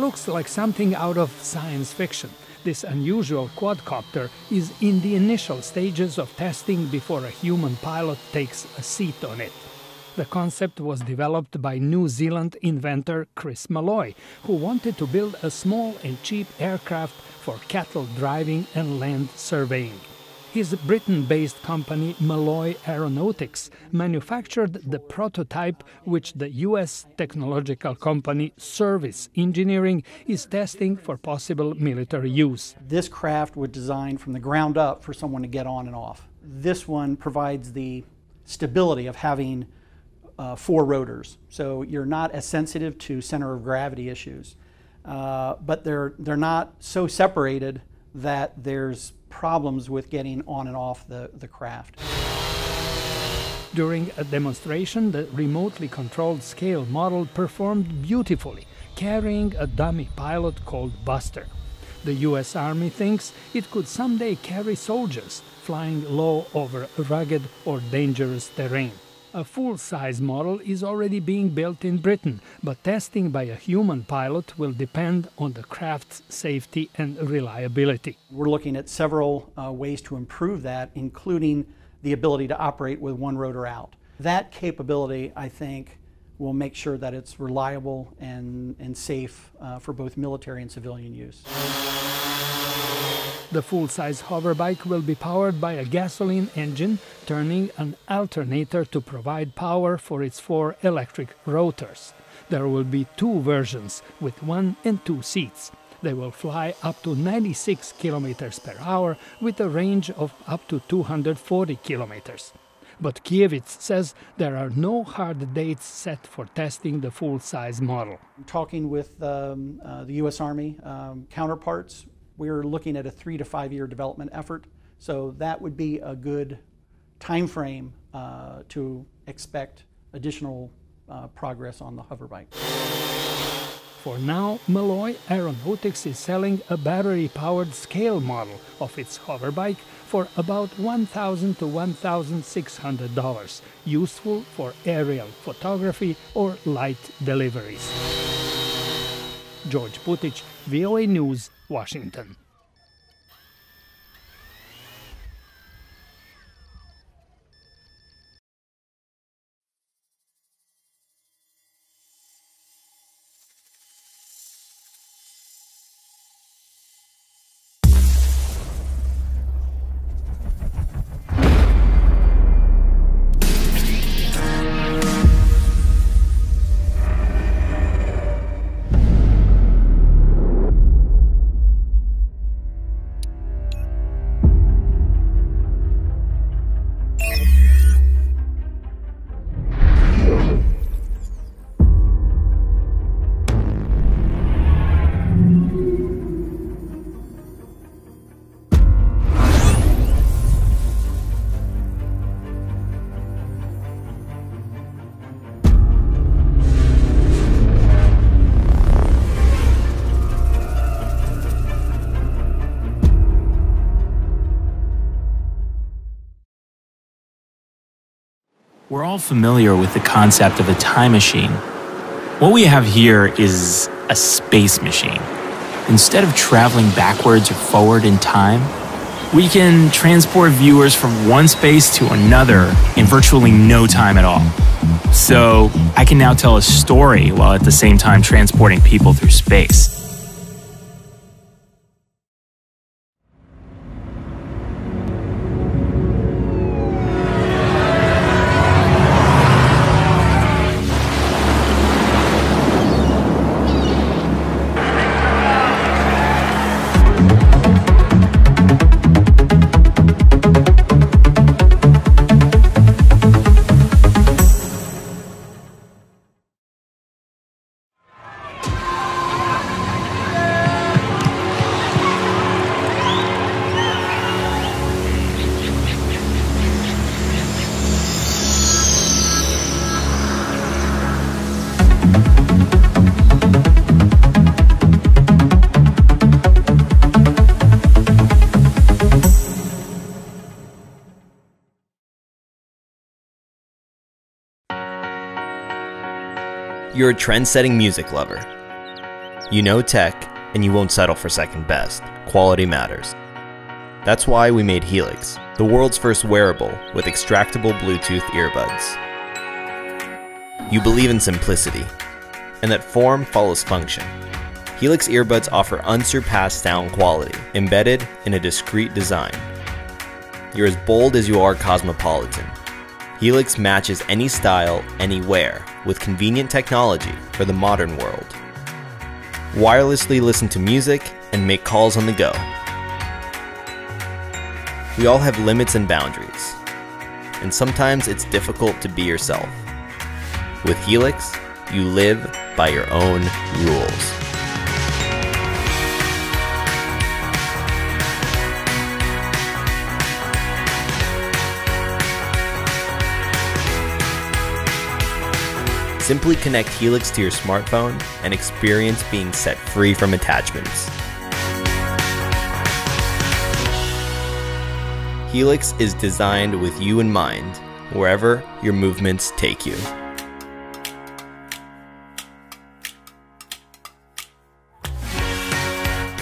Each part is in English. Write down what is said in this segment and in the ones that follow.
looks like something out of science fiction. This unusual quadcopter is in the initial stages of testing before a human pilot takes a seat on it. The concept was developed by New Zealand inventor Chris Malloy, who wanted to build a small and cheap aircraft for cattle driving and land surveying. His Britain-based company Malloy Aeronautics manufactured the prototype, which the U.S. technological company Service Engineering is testing for possible military use. This craft was designed from the ground up for someone to get on and off. This one provides the stability of having 4 rotors, so you're not as sensitive to center of gravity issues. But they're not so separated that there's problems with getting on and off the craft. During a demonstration, the remotely controlled scale model performed beautifully, carrying a dummy pilot called Buster. The U.S. Army thinks it could someday carry soldiers, flying low over rugged or dangerous terrain. A full-size model is already being built in Britain, but testing by a human pilot will depend on the craft's safety and reliability. We're looking at several ways to improve that, including the ability to operate with one rotor out. That capability, I think, will make sure that it's reliable and safe for both military and civilian use. The full-size hoverbike will be powered by a gasoline engine, turning an alternator to provide power for its 4 electric rotors. There will be 2 versions, with 1 and 2 seats. They will fly up to 96 kilometers per hour with a range of up to 240 kilometers. But Kiewicz says there are no hard dates set for testing the full-size model. Talking with the U.S. Army counterparts, we're looking at a 3 to 5 year development effort, so that would be a good time frame to expect additional progress on the hoverbike. For now, Malloy Aeronautics is selling a battery-powered scale model of its hoverbike for about $1,000 to $1,600, useful for aerial photography or light deliveries. George Putic, VOA News, Washington. We're all familiar with the concept of a time machine. What we have here is a space machine. Instead of traveling backwards or forward in time, we can transport viewers from one space to another in virtually no time at all. So I can now tell a story while at the same time transporting people through space. You're a trend-setting music lover. You know tech, and you won't settle for second best. Quality matters. That's why we made Helix, the world's first wearable with extractable Bluetooth earbuds. You believe in simplicity, and that form follows function. Helix earbuds offer unsurpassed sound quality, embedded in a discreet design. You're as bold as you are cosmopolitan. Helix matches any style, anywhere, with convenient technology for the modern world. Wirelessly listen to music and make calls on the go. We all have limits and boundaries, and sometimes it's difficult to be yourself. With Helix, you live by your own rules. Simply connect Helix to your smartphone and experience being set free from attachments. Helix is designed with you in mind, wherever your movements take you.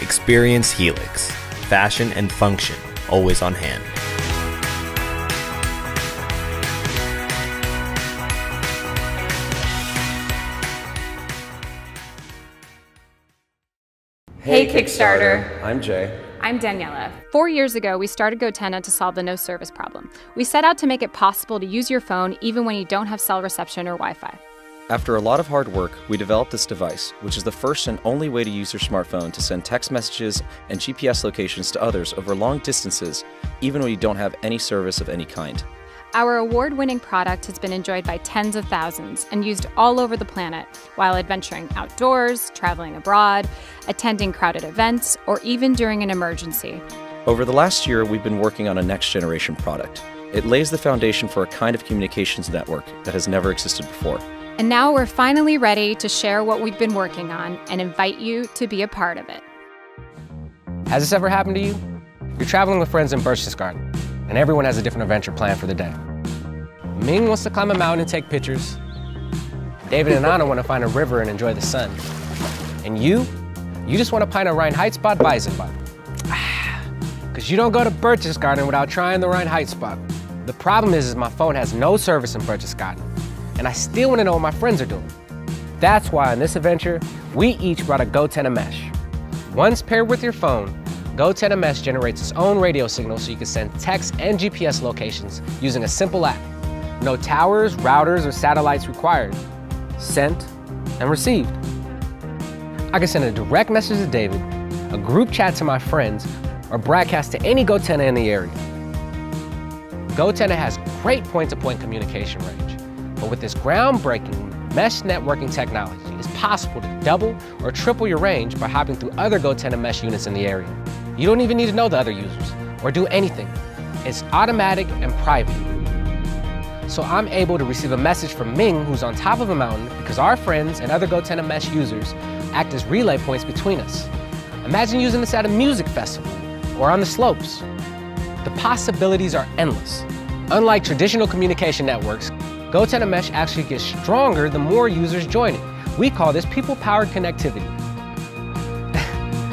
Experience Helix. Fashion and function, always on hand. Hey Kickstarter! I'm Jay. I'm Daniela. 4 years ago, we started Gotenna to solve the no service problem. We set out to make it possible to use your phone even when you don't have cell reception or Wi-Fi. After a lot of hard work, we developed this device, which is the first and only way to use your smartphone to send text messages and GPS locations to others over long distances, even when you don't have any service of any kind. Our award-winning product has been enjoyed by tens of thousands and used all over the planet while adventuring outdoors, traveling abroad, attending crowded events, or even during an emergency. Over the last year, we've been working on a next-generation product. It lays the foundation for a kind of communications network that has never existed before. And now we're finally ready to share what we've been working on and invite you to be a part of it. Has this ever happened to you? You're traveling with friends in Berchtesgaden, and everyone has a different adventure planned for the day. Ming wants to climb a mountain and take pictures. David and Anna want to find a river and enjoy the sun. And you just want to find a Reinheitsbad Weizenbad. Because you don't go to Berchtesgaden without trying the Reinheitsbad. The problem is my phone has no service in Berchtesgaden, and I still want to know what my friends are doing. That's why on this adventure, we each brought a Gotenna Mesh. Once paired with your phone, Gotenna Mesh generates its own radio signal so you can send text and GPS locations using a simple app. No towers, routers, or satellites required. Sent and received. I can send a direct message to David, a group chat to my friends, or broadcast to any Gotenna in the area. Gotenna has great point-to-point communication range, but with this groundbreaking mesh networking technology, it's possible to double or triple your range by hopping through other Gotenna mesh units in the area. You don't even need to know the other users or do anything. It's automatic and private. So I'm able to receive a message from Ming, who's on top of a mountain, because our friends and other Gotenna Mesh users act as relay points between us. Imagine using this at a music festival or on the slopes. The possibilities are endless. Unlike traditional communication networks, Gotenna Mesh actually gets stronger the more users join it. We call this people-powered connectivity.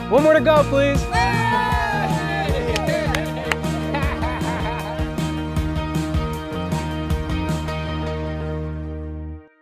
One more to go, please.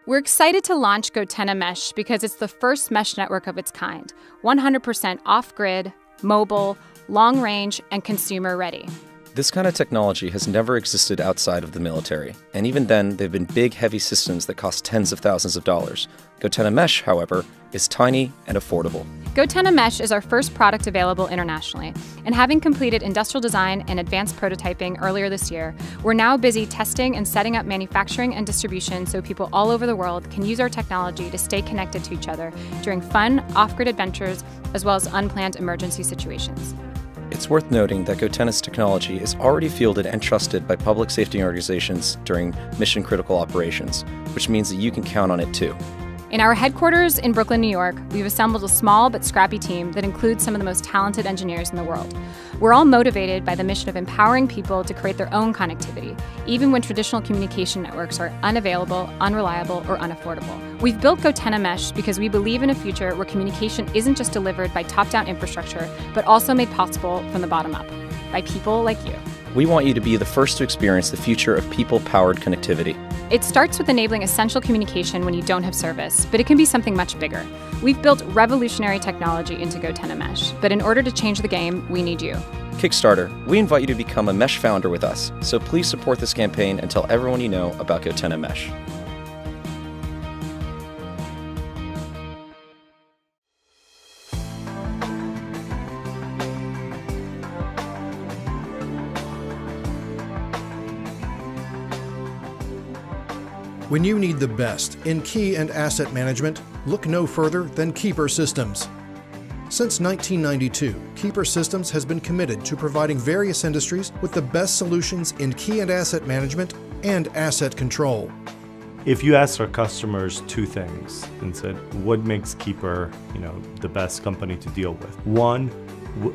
We're excited to launch Gotenna Mesh because it's the first mesh network of its kind, 100% off-grid, mobile, long-range, and consumer-ready. This kind of technology has never existed outside of the military, and even then, they've been big, heavy systems that cost tens of thousands of dollars. Gotenna Mesh, however, is tiny and affordable. Gotenna Mesh is our first product available internationally, and having completed industrial design and advanced prototyping earlier this year, we're now busy testing and setting up manufacturing and distribution so people all over the world can use our technology to stay connected to each other during fun, off-grid adventures, as well as unplanned emergency situations. It's worth noting that Gotenna's technology is already fielded and trusted by public safety organizations during mission-critical operations, which means that you can count on it too. In our headquarters in Brooklyn, New York, we've assembled a small but scrappy team that includes some of the most talented engineers in the world. We're all motivated by the mission of empowering people to create their own connectivity, even when traditional communication networks are unavailable, unreliable, or unaffordable. We've built Gotenna Mesh because we believe in a future where communication isn't just delivered by top-down infrastructure, but also made possible from the bottom up, by people like you. We want you to be the first to experience the future of people-powered connectivity. It starts with enabling essential communication when you don't have service, but it can be something much bigger. We've built revolutionary technology into Gotenna Mesh, but in order to change the game, we need you. Kickstarter, we invite you to become a Mesh founder with us, so please support this campaign and tell everyone you know about Gotenna Mesh. When you need the best in key and asset management, look no further than Keeper Systems. Since 1992, Keeper Systems has been committed to providing various industries with the best solutions in key and asset management and asset control. If you asked our customers two things and said, what makes Keeper, the best company to deal with? One,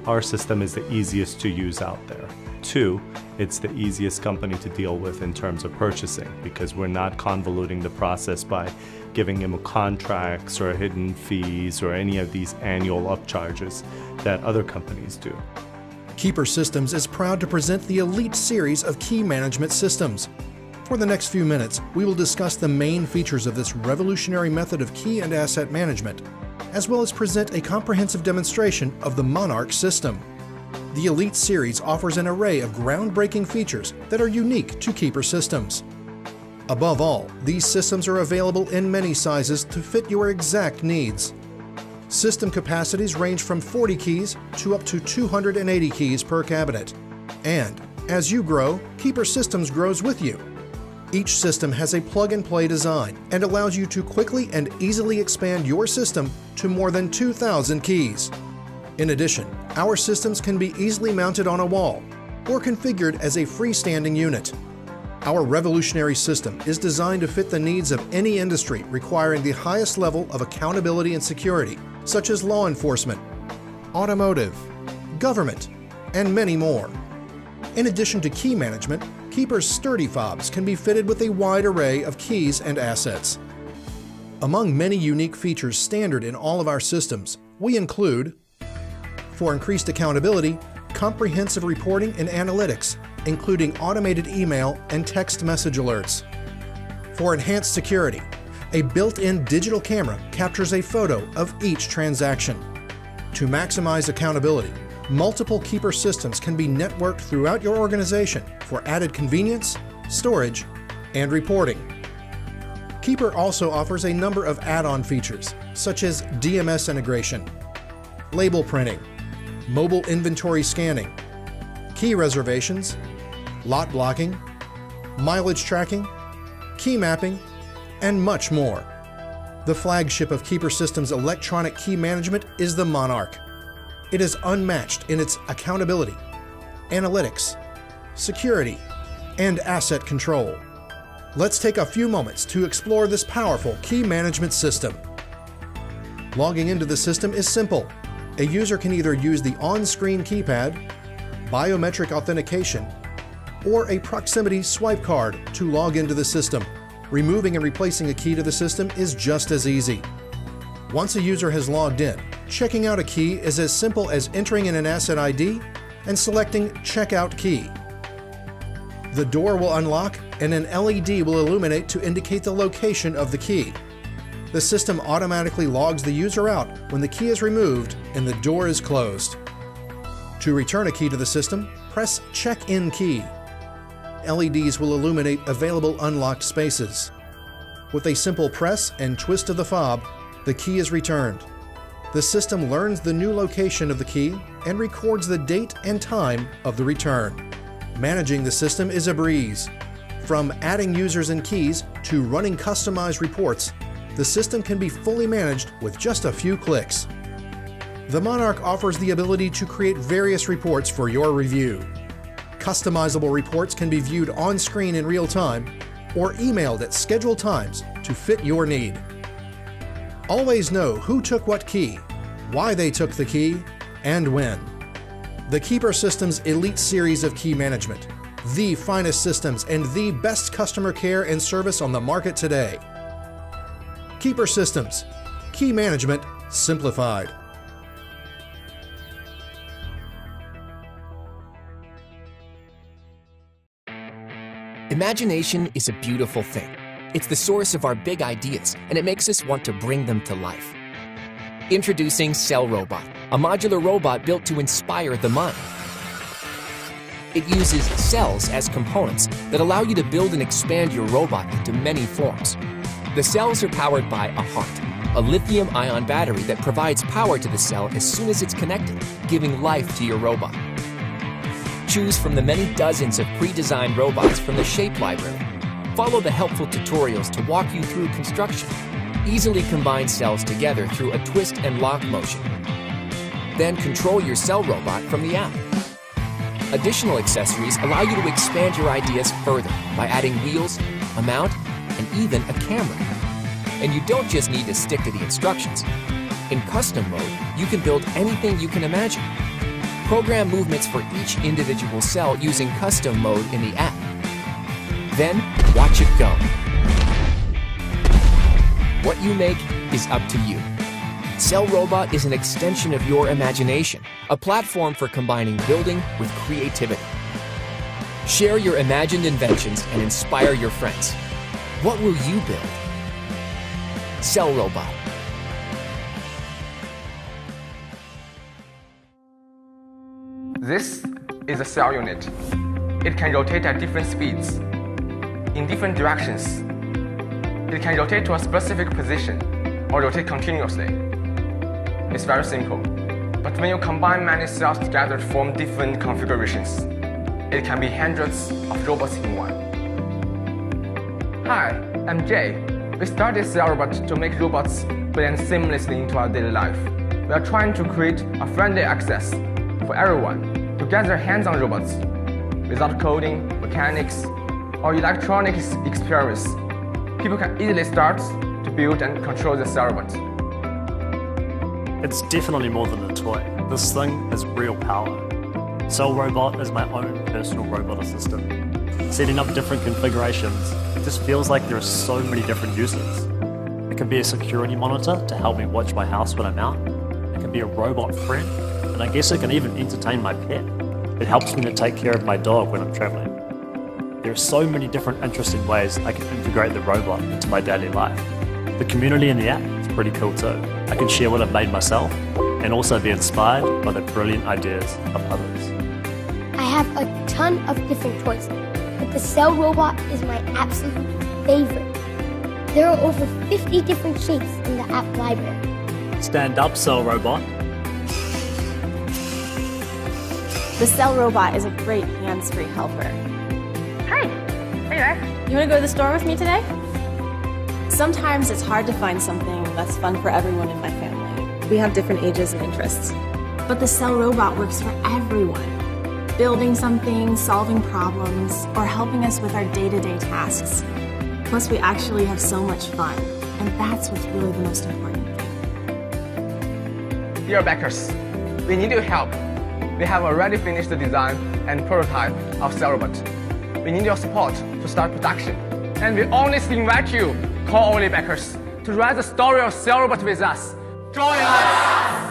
our system is the easiest to use out there. Two, it's the easiest company to deal with in terms of purchasing because we're not convoluting the process by giving them contracts or hidden fees or any of these annual upcharges that other companies do. Keeper Systems is proud to present the Elite series of key management systems. For the next few minutes, we will discuss the main features of this revolutionary method of key and asset management, as well as present a comprehensive demonstration of the Monarch system. The Elite series offers an array of groundbreaking features that are unique to Keeper Systems. Above all, these systems are available in many sizes to fit your exact needs. System capacities range from 40 keys to up to 280 keys per cabinet. And as you grow, Keeper Systems grows with you. Each system has a plug-and-play design and allows you to quickly and easily expand your system to more than 2,000 keys. In addition, our systems can be easily mounted on a wall or configured as a freestanding unit. Our revolutionary system is designed to fit the needs of any industry requiring the highest level of accountability and security, such as law enforcement, automotive, government, and many more. In addition to key management, Keeper's sturdy fobs can be fitted with a wide array of keys and assets. Among many unique features standard in all of our systems, we include, for increased accountability, comprehensive reporting and analytics, including automated email and text message alerts. For enhanced security, a built-in digital camera captures a photo of each transaction. To maximize accountability, multiple Keeper systems can be networked throughout your organization for added convenience, storage, and reporting. Keeper also offers a number of add-on features, such as DMS integration, label printing, mobile inventory scanning, key reservations, lot blocking, mileage tracking, key mapping, and much more. The flagship of Keeper Systems' electronic key management is the Monarch. It is unmatched in its accountability, analytics, security, and asset control. Let's take a few moments to explore this powerful key management system. Logging into the system is simple. A user can either use the on-screen keypad, biometric authentication, or a proximity swipe card to log into the system. Removing and replacing a key to the system is just as easy. Once a user has logged in, checking out a key is as simple as entering in an asset ID and selecting Checkout Key. The door will unlock and an LED will illuminate to indicate the location of the key. The system automatically logs the user out when the key is removed and the door is closed. To return a key to the system, press Check-in Key. LEDs will illuminate available unlocked spaces. With a simple press and twist of the fob, the key is returned. The system learns the new location of the key and records the date and time of the return. Managing the system is a breeze. From adding users and keys to running customized reports, the system can be fully managed with just a few clicks. The Monarch offers the ability to create various reports for your review. Customizable reports can be viewed on screen in real time or emailed at scheduled times to fit your need. Always know who took what key, why they took the key, and when. The Keeper Systems Elite Series of Key Management, the finest systems and the best customer care and service on the market today. Keeper Systems, key management simplified. Imagination is a beautiful thing. It's the source of our big ideas, and it makes us want to bring them to life. Introducing Cell Robot, a modular robot built to inspire the mind. It uses cells as components that allow you to build and expand your robot into many forms. The cells are powered by a heart, a lithium-ion battery that provides power to the cell as soon as it's connected, giving life to your robot. Choose from the many dozens of pre-designed robots from the Shape library. Follow the helpful tutorials to walk you through construction. Easily combine cells together through a twist and lock motion. Then control your cell robot from the app. Additional accessories allow you to expand your ideas further by adding wheels, a mount, and even a camera. And you don't just need to stick to the instructions. In custom mode, you can build anything you can imagine. Program movements for each individual cell using custom mode in the app. Then, watch it go. What you make is up to you. Cell Robot is an extension of your imagination, a platform for combining building with creativity. Share your imagined inventions and inspire your friends. What will you build? Cell Robot. This is a cell unit. It can rotate at different speeds, in different directions. It can rotate to a specific position or rotate continuously. It's very simple, but when you combine many cells together to form different configurations, it can be hundreds of robots in one. Hi, I'm Jay. We started Cell Robot to make robots blend seamlessly into our daily life. We are trying to create a friendly access for everyone to get their hands on robots without coding, mechanics, or electronics experience. People can easily start to build and control the Cell Robot. It's definitely more than a toy. This thing has real power. Cell Robot is my own personal robot assistant. Setting up different configurations, it just feels like there are so many different uses. It can be a security monitor to help me watch my house when I'm out. It can be a robot friend, and I guess it can even entertain my pet. It helps me to take care of my dog when I'm traveling. There are so many different interesting ways I can integrate the robot into my daily life. The community in the app is pretty cool too. I can share what I've made myself and also be inspired by the brilliant ideas of others. I have a ton of different toys, but the Cell Robot is my absolute favorite. There are over 50 different shapes in the app library. Stand up, Cell Robot. The Cell Robot is a great hands-free helper. Hi, are you there? You want to go to the store with me today? Sometimes it's hard to find something that's fun for everyone in my family. We have different ages and interests. But the Cell Robot works for everyone. Building something, solving problems, or helping us with our day-to-day tasks. Plus, we actually have so much fun, and that's what's really the most important thing. Dear backers, we need your help. We have already finished the design and prototype of Cell Robot. We need your support to start production. And we honestly invite you, call-only backers, to write the story of Cell Robot with us. Join us!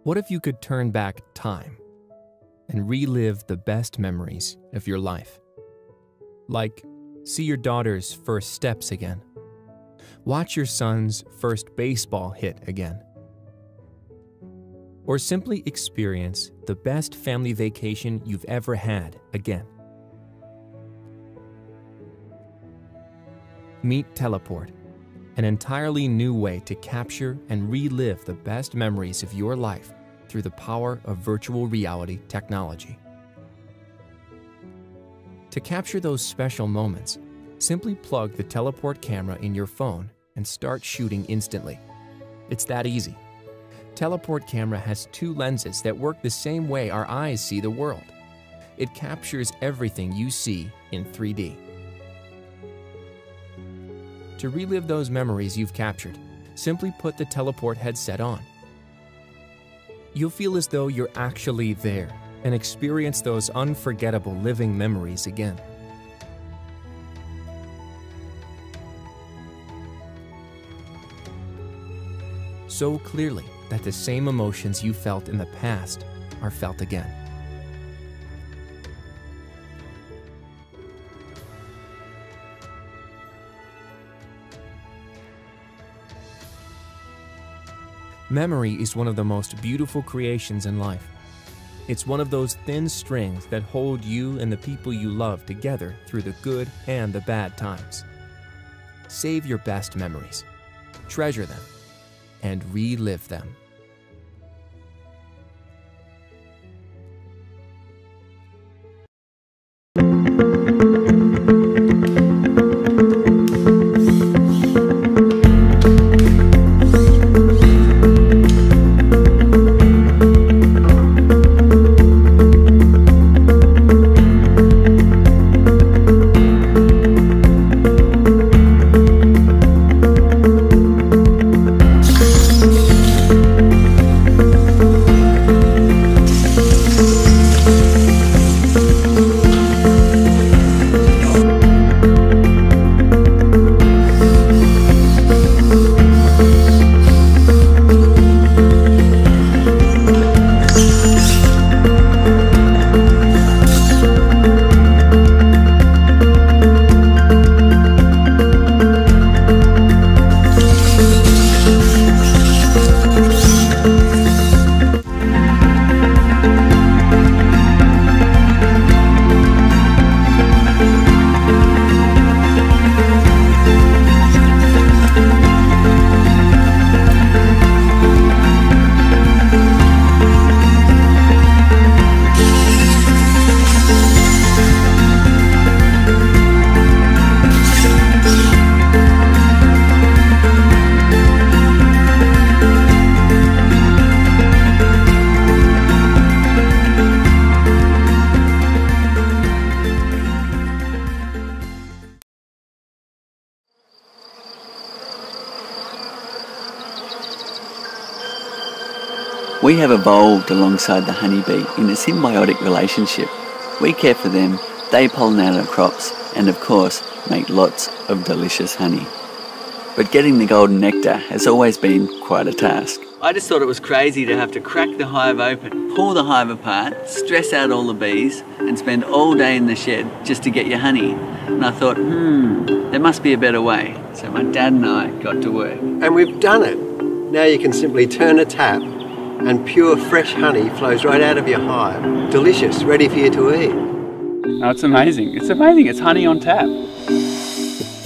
What if you could turn back time and relive the best memories of your life? Like, see your daughter's first steps again. Watch your son's first baseball hit again. Or simply experience the best family vacation you've ever had again. Meet Teleport, an entirely new way to capture and relive the best memories of your life through the power of virtual reality technology. To capture those special moments, simply plug the teleport camera in your phone and start shooting instantly. It's that easy. Teleport camera has 2 lenses that work the same way our eyes see the world. It captures everything you see in 3D. To relive those memories you've captured, simply put the teleport headset on. You'll feel as though you're actually there and experience those unforgettable living memories again. So clearly that the same emotions you felt in the past are felt again. Memory is one of the most beautiful creations in life. It's one of those thin strings that hold you and the people you love together through the good and the bad times. Save your best memories, treasure them, and relive them. We have evolved alongside the honeybee in a symbiotic relationship. We care for them, they pollinate our crops, and of course, make lots of delicious honey. But getting the golden nectar has always been quite a task. I just thought it was crazy to have to crack the hive open, pull the hive apart, stress out all the bees, and spend all day in the shed just to get your honey. And I thought, there must be a better way. So my dad and I got to work. And we've done it. Now you can simply turn a tap and pure fresh honey flows right out of your hive. Delicious, ready for you to eat. Oh, it's amazing. It's amazing. It's honey on tap.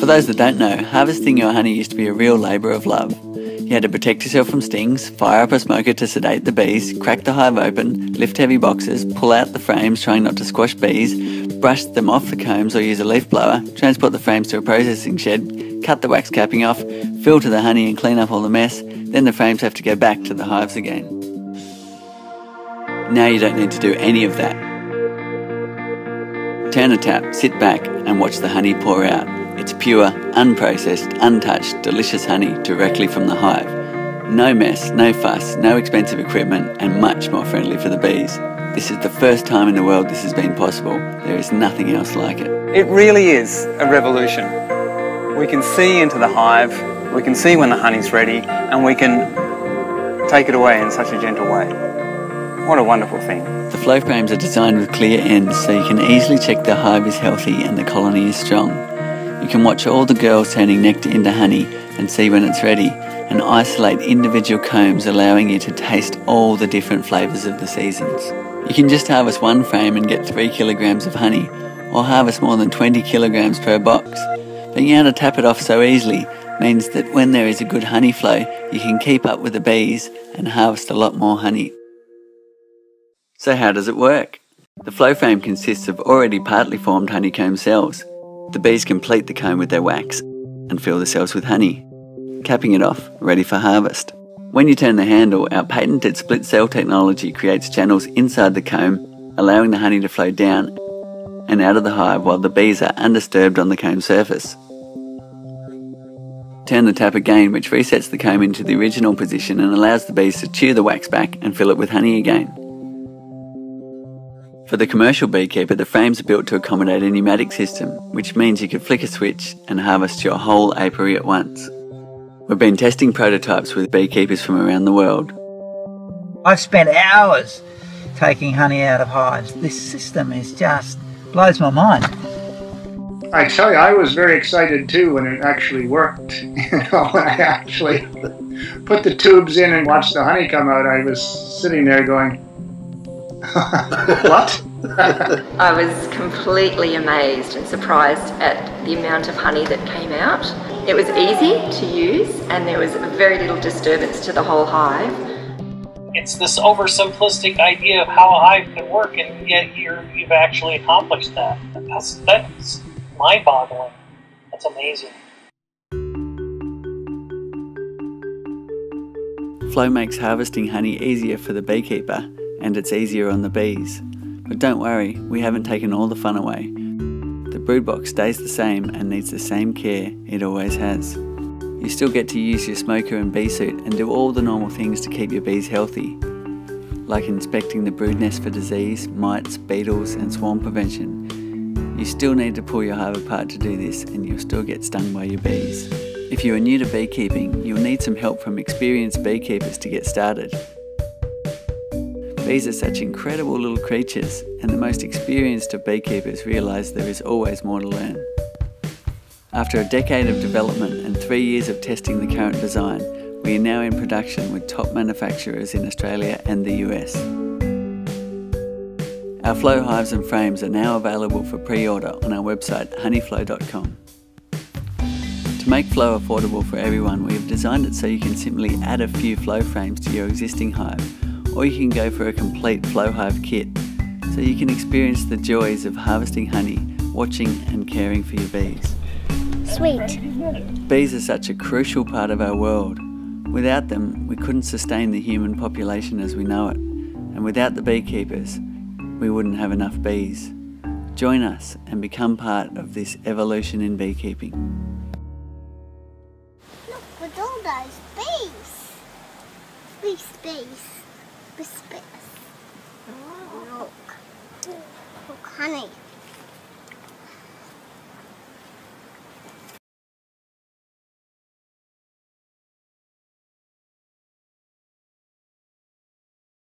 For those that don't know, harvesting your honey used to be a real labour of love. You had to protect yourself from stings, fire up a smoker to sedate the bees, crack the hive open, lift heavy boxes, pull out the frames trying not to squash bees, brush them off the combs or use a leaf blower, transport the frames to a processing shed, cut the wax capping off, filter the honey and clean up all the mess, then the frames have to go back to the hives again. Now you don't need to do any of that. Turn a tap, sit back and watch the honey pour out. It's pure, unprocessed, untouched, delicious honey directly from the hive. No mess, no fuss, no expensive equipment and much more friendly for the bees. This is the first time in the world this has been possible. There is nothing else like it. It really is a revolution. We can see into the hive, we can see when the honey's ready, and we can take it away in such a gentle way. What a wonderful thing. The flow frames are designed with clear ends so you can easily check the hive is healthy and the colony is strong. You can watch all the girls turning nectar into honey and see when it's ready, and isolate individual combs allowing you to taste all the different flavours of the seasons. You can just harvest one frame and get 3 kilograms of honey, or harvest more than 20 kilograms per box. Being able to tap it off so easily means that when there is a good honey flow, you can keep up with the bees and harvest a lot more honey. So how does it work? The flow frame consists of already partly formed honeycomb cells. The bees complete the comb with their wax and fill the cells with honey, capping it off, ready for harvest. When you turn the handle, our patented split cell technology creates channels inside the comb, allowing the honey to flow down and out of the hive while the bees are undisturbed on the comb surface. Turn the tap again, which resets the comb into the original position and allows the bees to chew the wax back and fill it with honey again. For the commercial beekeeper, the frames are built to accommodate a pneumatic system, which means you can flick a switch and harvest your whole apiary at once. We've been testing prototypes with beekeepers from around the world. I've spent hours taking honey out of hives. This system is just blows my mind. I tell you, I was very excited too when it actually worked. When I actually put the tubes in and watched the honey come out, I was sitting there going, what? I was completely amazed and surprised at the amount of honey that came out. It was easy to use and there was very little disturbance to the whole hive. It's this oversimplistic idea of how a hive can work, and yet you've actually accomplished that. That's mind-boggling. That's amazing. Flow makes harvesting honey easier for the beekeeper, and it's easier on the bees. But don't worry, we haven't taken all the fun away. The brood box stays the same and needs the same care it always has. You still get to use your smoker and bee suit and do all the normal things to keep your bees healthy, like inspecting the brood nest for disease, mites, beetles and swarm prevention. You still need to pull your hive apart to do this, and you'll still get stung by your bees. If you are new to beekeeping, you'll need some help from experienced beekeepers to get started. Bees are such incredible little creatures, and the most experienced of beekeepers realise there is always more to learn. After a decade of development and 3 years of testing the current design, we are now in production with top manufacturers in Australia and the US. Our flow hives and frames are now available for pre-order on our website honeyflow.com. To make flow affordable for everyone, we have designed it so you can simply add a few flow frames to your existing hive, or you can go for a complete flow hive kit, so you can experience the joys of harvesting honey, watching and caring for your bees. Sweet. Bees are such a crucial part of our world. Without them, we couldn't sustain the human population as we know it, and without the beekeepers, we wouldn't have enough bees. Join us and become part of this evolution in beekeeping. Look, with all those bees. Bees. Look. Look, honey.